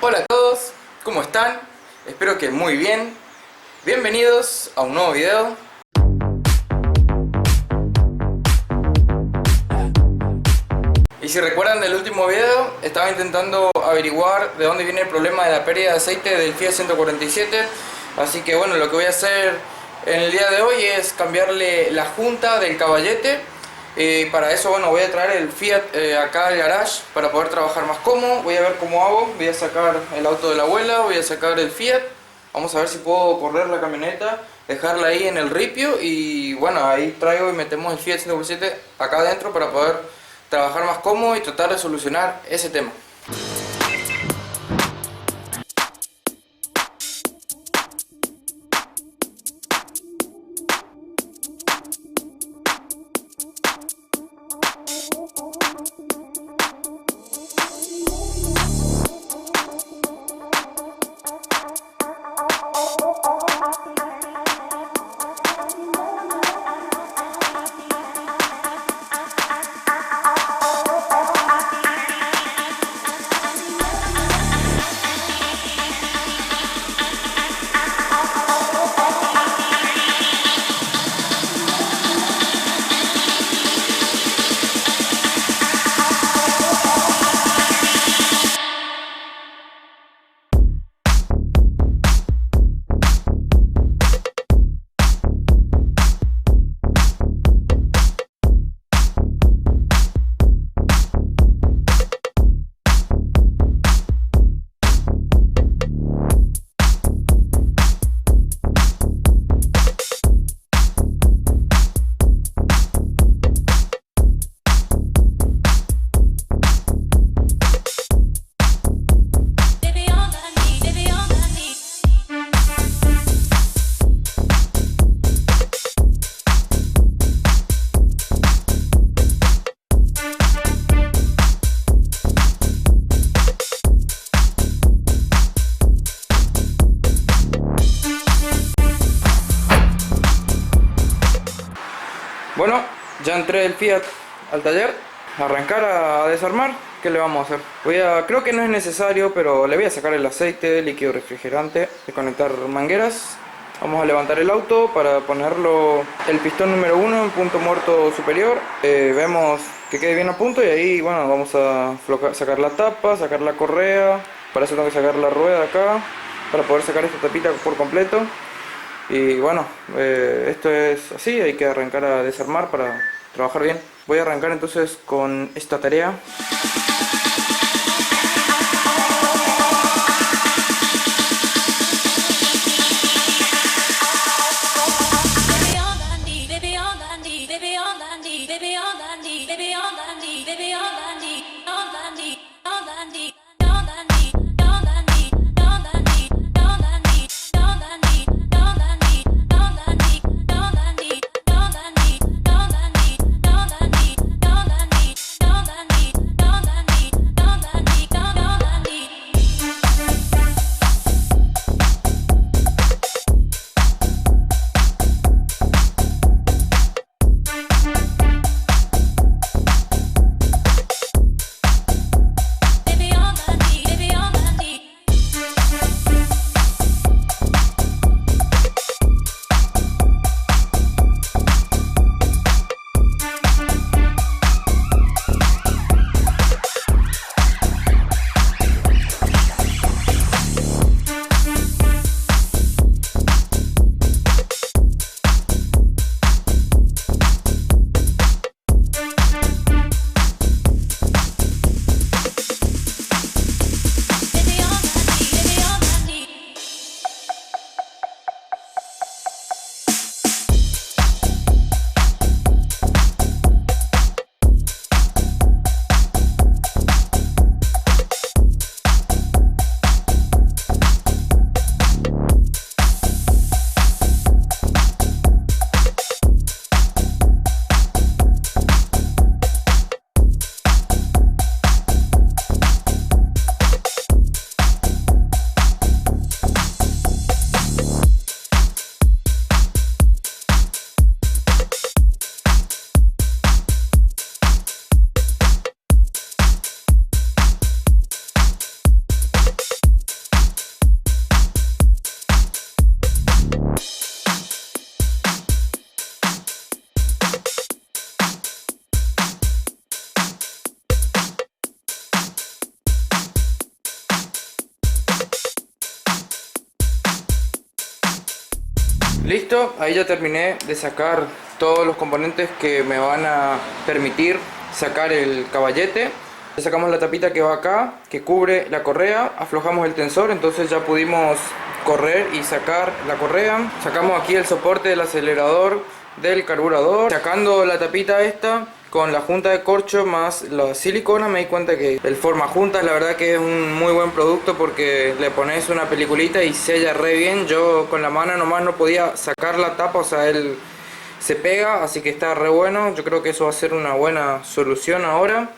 Hola a todos, ¿cómo están? Espero que muy bien. Bienvenidos a un nuevo video. Y si recuerdan del último video, estaba intentando averiguar de dónde viene el problema de la pérdida de aceite del Fiat 147. Así que bueno, lo que voy a hacer en el día de hoy es cambiarle la junta del caballete. Para eso, bueno, voy a traer el Fiat acá al garage para poder trabajar más cómodo. Voy a ver cómo hago. Voy a sacar el auto de la abuela, voy a sacar el Fiat. Vamos a ver si puedo correr la camioneta, dejarla ahí en el ripio y bueno, ahí traigo y metemos el Fiat 147 acá adentro para poder trabajar más cómodo y tratar de solucionar ese tema. Bueno, ya entré el Fiat al taller, arrancar a desarmar. ¿Qué le vamos a hacer? Creo que no es necesario, pero le voy a sacar el aceite, líquido refrigerante, desconectar mangueras. Vamos a levantar el auto para ponerlo el pistón número 1 en punto muerto superior. Vemos que quede bien a punto y ahí, bueno, vamos a sacar la tapa, sacar la correa. Para eso tengo que sacar la rueda acá, para poder sacar esta tapita por completo. Y bueno, esto es así, hay que arrancar a desarmar para trabajar bien. Voy a arrancar entonces con esta tarea. Listo, ahí ya terminé de sacar todos los componentes que me van a permitir sacar el caballete. Ya sacamos la tapita que va acá, que cubre la correa, aflojamos el tensor, entonces ya pudimos correr y sacar la correa. Sacamos aquí el soporte del acelerador del carburador. Sacando la tapita esta con la junta de corcho más la silicona, me di cuenta que el forma juntas la verdad que es un muy buen producto, porque le pones una peliculita y sella re bien. Yo con la mano nomás no podía sacar la tapa, o sea, él se pega, así que está re bueno. Yo creo que eso va a ser una buena solución ahora.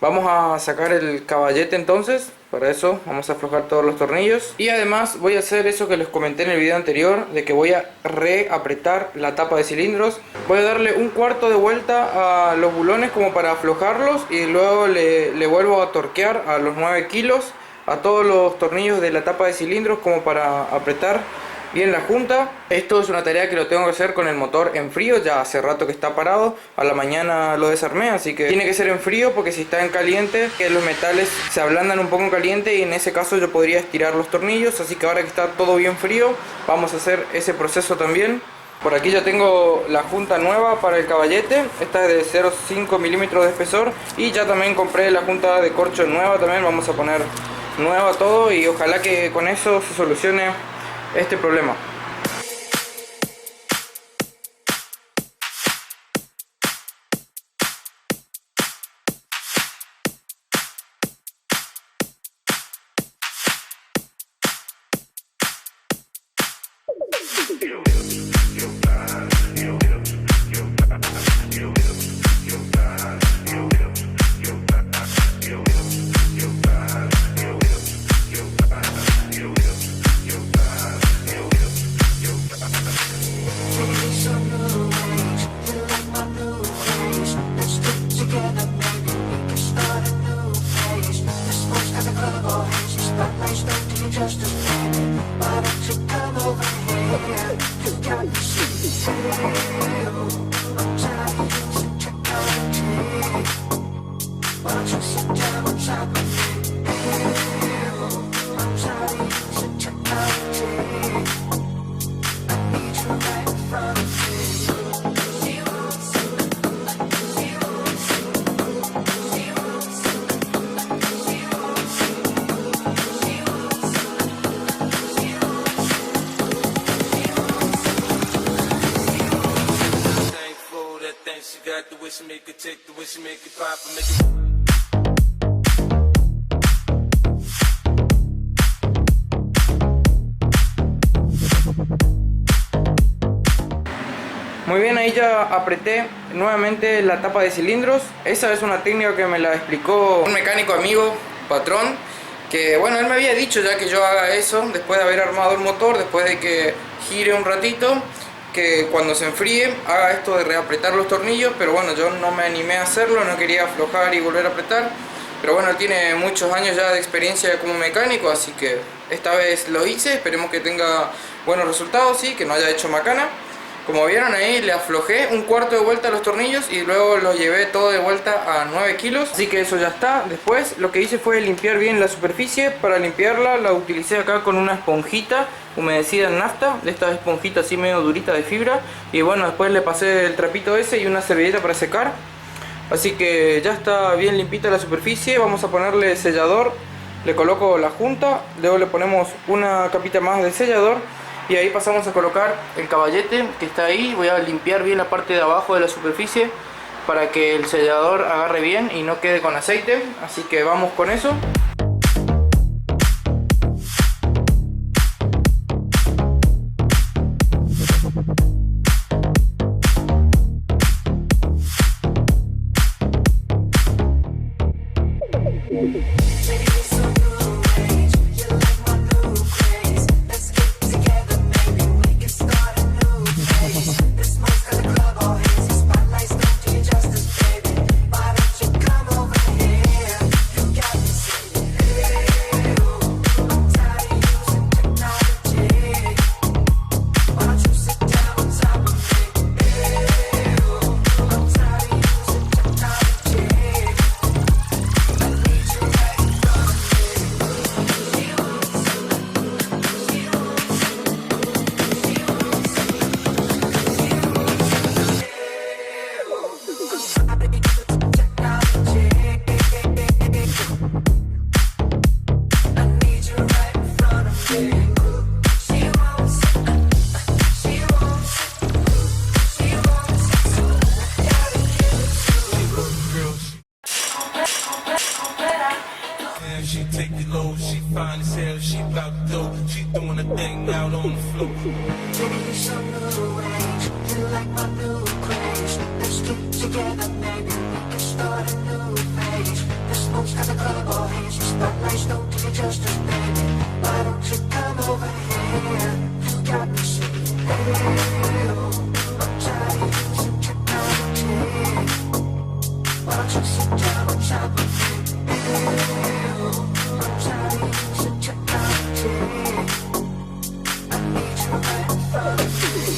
Vamos a sacar el caballete entonces. Para eso vamos a aflojar todos los tornillos. Y además voy a hacer eso que les comenté en el video anterior, de que voy a reapretar la tapa de cilindros. Voy a darle un cuarto de vuelta a los bulones como para aflojarlos, y luego le vuelvo a torquear a los 9 kilos a todos los tornillos de la tapa de cilindros como para apretar bien la junta. Esto es una tarea que lo tengo que hacer con el motor en frío, ya hace rato que está parado. A la mañana lo desarmé, así que tiene que ser en frío, porque si está en caliente que los metales se ablandan un poco en caliente, y en ese caso yo podría estirar los tornillos. Así que ahora que está todo bien frío vamos a hacer ese proceso también. Por aquí ya tengo la junta nueva para el caballete, esta es de 0,5 milímetros de espesor, y ya también compré la junta de corcho nueva, también vamos a poner nueva todo, y ojalá que con eso se solucione este problema. Muy bien, ahí ya apreté nuevamente la tapa de cilindros. Esa es una técnica que me la explicó un mecánico amigo, patrón, que bueno, él me había dicho ya que yo haga eso después de haber armado el motor, después de que gire un ratito, que cuando se enfríe haga esto de reapretar los tornillos. Pero bueno, yo no me animé a hacerlo, no quería aflojar y volver a apretar. Pero bueno, él tiene muchos años ya de experiencia como mecánico, así que esta vez lo hice. Esperemos que tenga buenos resultados, sí, que no haya hecho macana. Como vieron ahí, le aflojé un cuarto de vuelta a los tornillos y luego lo llevé todo de vuelta a 9 kilos. Así que eso ya está. Después lo que hice fue limpiar bien la superficie. Para limpiarla la utilicé acá con una esponjita humedecida en nafta, de esta esponjita así medio durita de fibra. Y bueno, después le pasé el trapito ese y una servilleta para secar. Así que ya está bien limpita la superficie. Vamos a ponerle sellador. Le coloco la junta, luego le ponemos una capita más de sellador. Y ahí pasamos a colocar el caballete que está ahí. Voy a limpiar bien la parte de abajo de la superficie para que el sellador agarre bien y no quede con aceite. Así que vamos con eso. damn, she about to do. She doing a thing out on the floor. Taking me some new range, you like my new craze. Let's get together, maybe we can start a new phase. The smoke's got the color all haze, the spotlights don't do you justice, baby. Why don't you come over here? You got me saying, hey, oh, I'm tired of using technology. Why don't you sit down on top of me? Hey, oh, I'm tired of using technology. I need you right in front of me.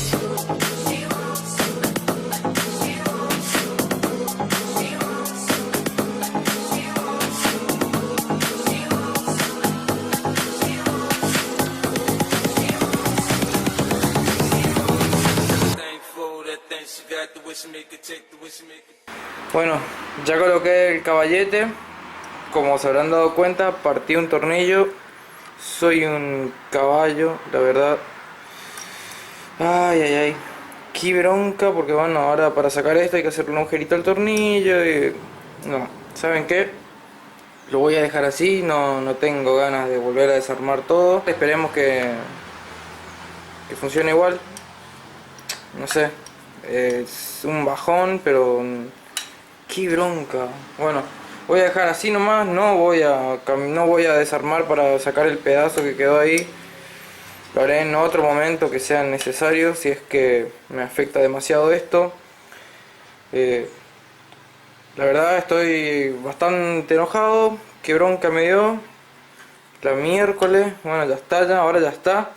Bueno, ya coloqué el caballete. Como se habrán dado cuenta, partí un tornillo. Soy un caballo, la verdad. Ay, ay, ay. Qué bronca, porque bueno, ahora para sacar esto hay que hacerle un agujerito al tornillo y... No, ¿saben qué? Lo voy a dejar así, no tengo ganas de volver a desarmar todo. Esperemos que funcione igual. No sé, es un bajón, pero... Qué bronca. Bueno, voy a dejar así nomás, no voy a desarmar para sacar el pedazo que quedó ahí. Lo haré en otro momento que sea necesario, si es que me afecta demasiado esto. La verdad estoy bastante enojado. Qué bronca me dio. La miércoles, bueno, ya está, ahora ya está.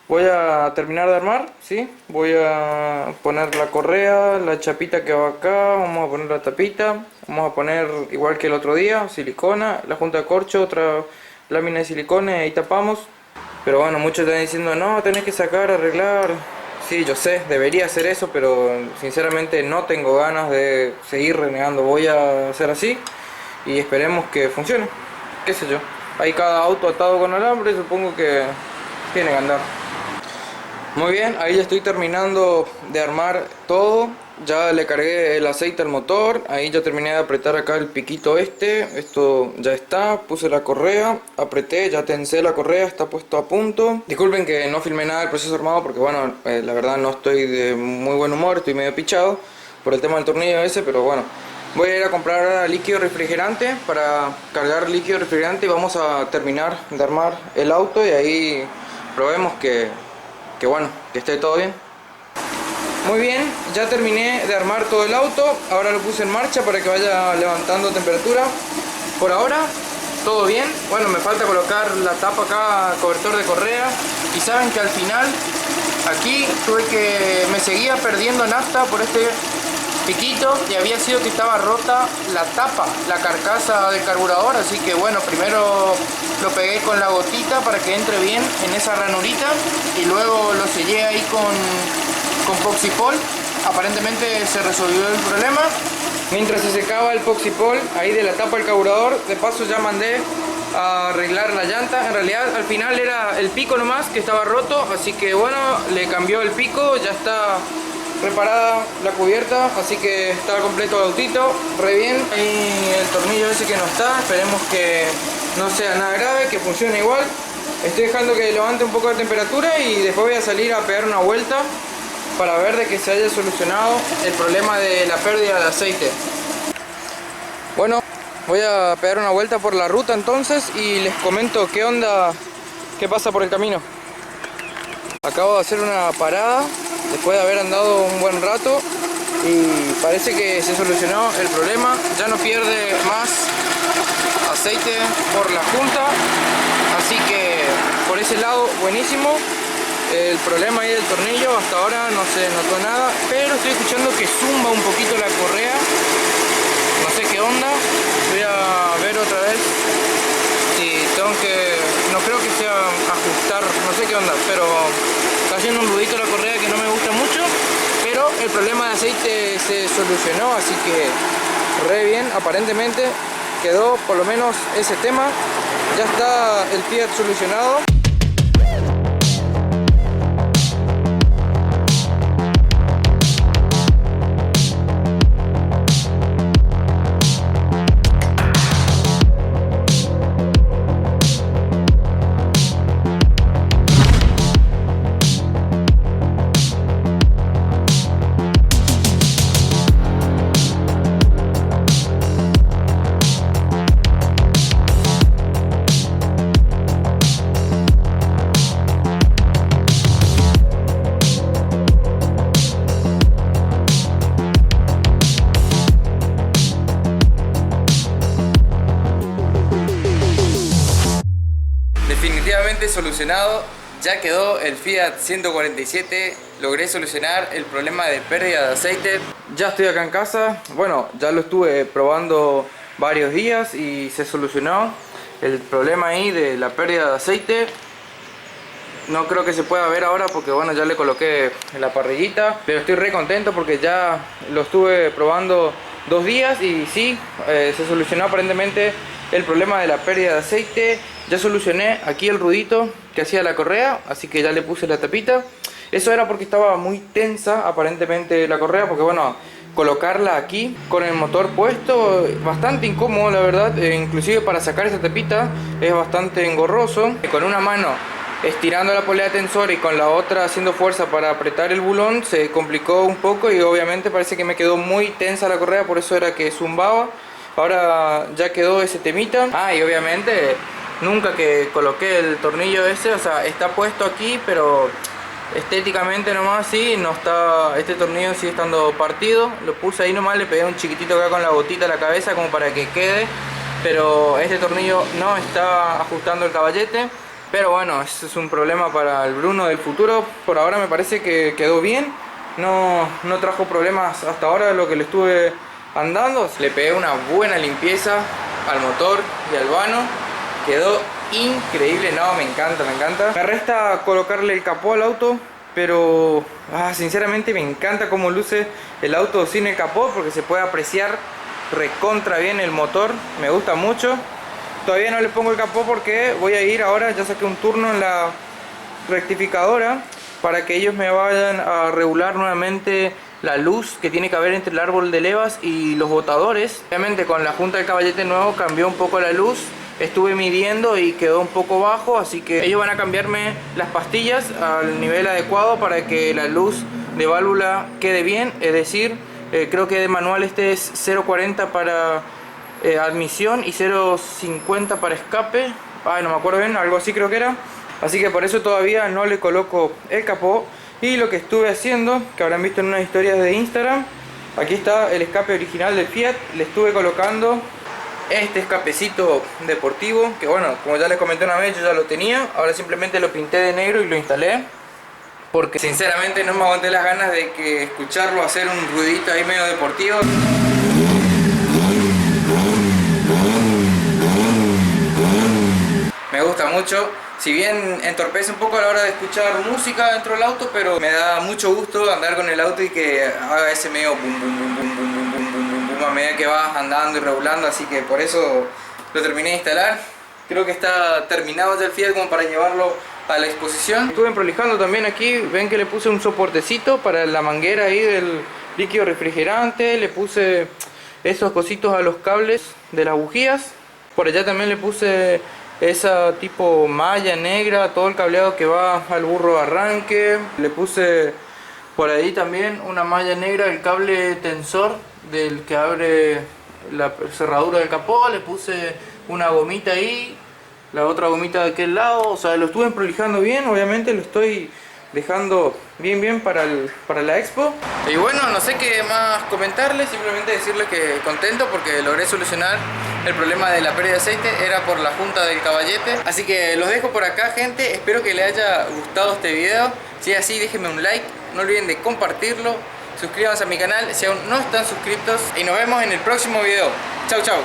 Voy a terminar de armar, ¿sí? Voy a poner la correa, la chapita que va acá, vamos a poner la tapita, vamos a poner, igual que el otro día, silicona, la junta de corcho, otra lámina de silicona y ahí tapamos. Pero bueno, muchos están diciendo, no, tenés que sacar, arreglar. Sí, yo sé, debería hacer eso, pero sinceramente no tengo ganas de seguir renegando. Voy a hacer así y esperemos que funcione, qué sé yo. Hay cada auto atado con alambre, supongo que tiene que andar. Muy bien, ahí ya estoy terminando de armar todo. Ya le cargué el aceite al motor. Ahí ya terminé de apretar acá el piquito este. Esto ya está, puse la correa, apreté, ya tensé la correa, está puesto a punto. Disculpen que no filmé nada del proceso armado porque bueno, la verdad no estoy de muy buen humor. Estoy medio pichado por el tema del tornillo ese, pero bueno. Voy a ir a comprar ahora líquido refrigerante para cargar líquido refrigerante y vamos a terminar de armar el auto y ahí probemos que bueno, que esté todo bien. Muy bien, ya terminé de armar todo el auto. Ahora lo puse en marcha para que vaya levantando temperatura. Por ahora, todo bien. Bueno, me falta colocar la tapa acá, cobertor de correa. Y saben que al final, aquí me seguía perdiendo nafta por este piquito. Y había sido que estaba rota la tapa, la carcasa del carburador. Así que bueno, primero lo pegué con la gotita para que entre bien en esa ranurita y luego lo sellé ahí con Poxipol. Aparentemente se resolvió el problema. Mientras se secaba el Poxipol ahí de la tapa del carburador, de paso ya mandé a arreglar la llanta. En realidad al final era el pico nomás que estaba roto, así que bueno, le cambió el pico, ya está reparada la cubierta, así que está completo el autito, re bien. Ahí el tornillo ese que no está, esperemos que no sea nada grave, que funcione igual. Estoy dejando que levante un poco de temperatura y después voy a salir a pegar una vuelta para ver de que se haya solucionado el problema de la pérdida de aceite. Bueno, voy a pegar una vuelta por la ruta entonces y les comento qué onda, qué pasa por el camino. Acabo de hacer una parada después de haber andado un buen rato y parece que se solucionó el problema. Ya no pierde más aceite por la junta, así que por ese lado buenísimo. El problema ahí del tornillo hasta ahora no se notó nada, pero estoy escuchando que zumba un poquito la correa, no sé qué onda. Voy a ver otra vez si tengo que, no creo que sea ajustar, no sé qué onda, pero está haciendo un ruidito la correa que no me gusta mucho. Pero el problema de aceite se solucionó, así que re bien, aparentemente quedó por lo menos ese tema. Ya está el Fiat solucionado. definitivamente solucionado. Ya quedó el Fiat 147. Logré solucionar el problema de pérdida de aceite. Ya estoy acá en casa. Bueno, ya lo estuve probando varios días y se solucionó el problema ahí de la pérdida de aceite. No creo que se pueda ver ahora porque bueno, ya le coloqué la parrillita, pero estoy re contento porque ya lo estuve probando 2 días y sí, se solucionó aparentemente el problema de la pérdida de aceite. Ya solucioné aquí el ruidito que hacía la correa, así que ya le puse la tapita. Eso era porque estaba muy tensa aparentemente la correa, porque bueno, colocarla aquí con el motor puesto bastante incómodo la verdad, inclusive para sacar esa tapita es bastante engorroso. Con una mano estirando la polea tensora y con la otra haciendo fuerza para apretar el bulón se complicó un poco y obviamente parece que me quedó muy tensa la correa, por eso era que zumbaba. Ahora ya quedó ese temita. Y obviamente nunca que coloqué el tornillo ese, o sea, está puesto aquí, pero estéticamente nomás sí, no está, este tornillo sigue estando partido. Lo puse ahí nomás, le pegué un chiquitito acá con la botita a la cabeza como para que quede, pero este tornillo no está ajustando el caballete. Pero bueno, eso es un problema para el Bruno del futuro. Por ahora me parece que quedó bien. No trajo problemas hasta ahora de lo que le estuve andando. Le pegué una buena limpieza al motor y al vano. Quedó increíble, no, me encanta, me encanta. Me resta colocarle el capó al auto, pero sinceramente me encanta cómo luce el auto sin el capó, porque se puede apreciar recontra bien el motor. Me gusta mucho. Todavía no le pongo el capó porque voy a ir ahora, ya saqué un turno en la rectificadora para que ellos me vayan a regular nuevamente la luz que tiene que haber entre el árbol de levas y los botadores. Obviamente con la junta del caballete nuevo cambió un poco la luz, estuve midiendo y quedó un poco bajo, así que ellos van a cambiarme las pastillas al nivel adecuado para que la luz de válvula quede bien, es decir, creo que de manual este es 0.40 para admisión y 0.50 para escape. No me acuerdo bien, algo así creo que era. Así que por eso todavía no le coloco el capó. Y lo que estuve haciendo, que habrán visto en unas historias de Instagram, aquí está el escape original del Fiat. Le estuve colocando este escapecito deportivo, que bueno, como ya les comenté una vez, yo ya lo tenía. Ahora simplemente lo pinté de negro y lo instalé, porque sinceramente no me aguanté las ganas de que escucharlo hacer un ruidito ahí medio deportivo. Me gusta mucho, si bien entorpece un poco a la hora de escuchar música dentro del auto, pero me da mucho gusto andar con el auto y que haga ese medio bum bum bum bum bum bum bum bum bum a medida que vas andando y regulando, así que por eso lo terminé de instalar. Creo que está terminado ya el Fiat como para llevarlo a la exposición. Estuve prolijando también aquí, ven que le puse un soportecito para la manguera ahí del líquido refrigerante, le puse esos cositos a los cables de las bujías. Por allá también le puse esa tipo malla negra, todo el cableado que va al burro de arranque. Le puse por ahí también una malla negra, el cable tensor del que abre la cerradura del capó. Le puse una gomita ahí, la otra gomita de aquel lado. O sea, lo estuve prolijando bien, obviamente lo estoy dejando bien para la expo. Y bueno, no sé qué más comentarles, simplemente decirles que contento porque logré solucionar el problema de la pérdida de aceite, era por la junta del caballete. Así que los dejo por acá, gente, espero que les haya gustado este video. Si es así, déjenme un like, no olviden de compartirlo, suscríbanse a mi canal si aún no están suscritos y nos vemos en el próximo video. Chau chau.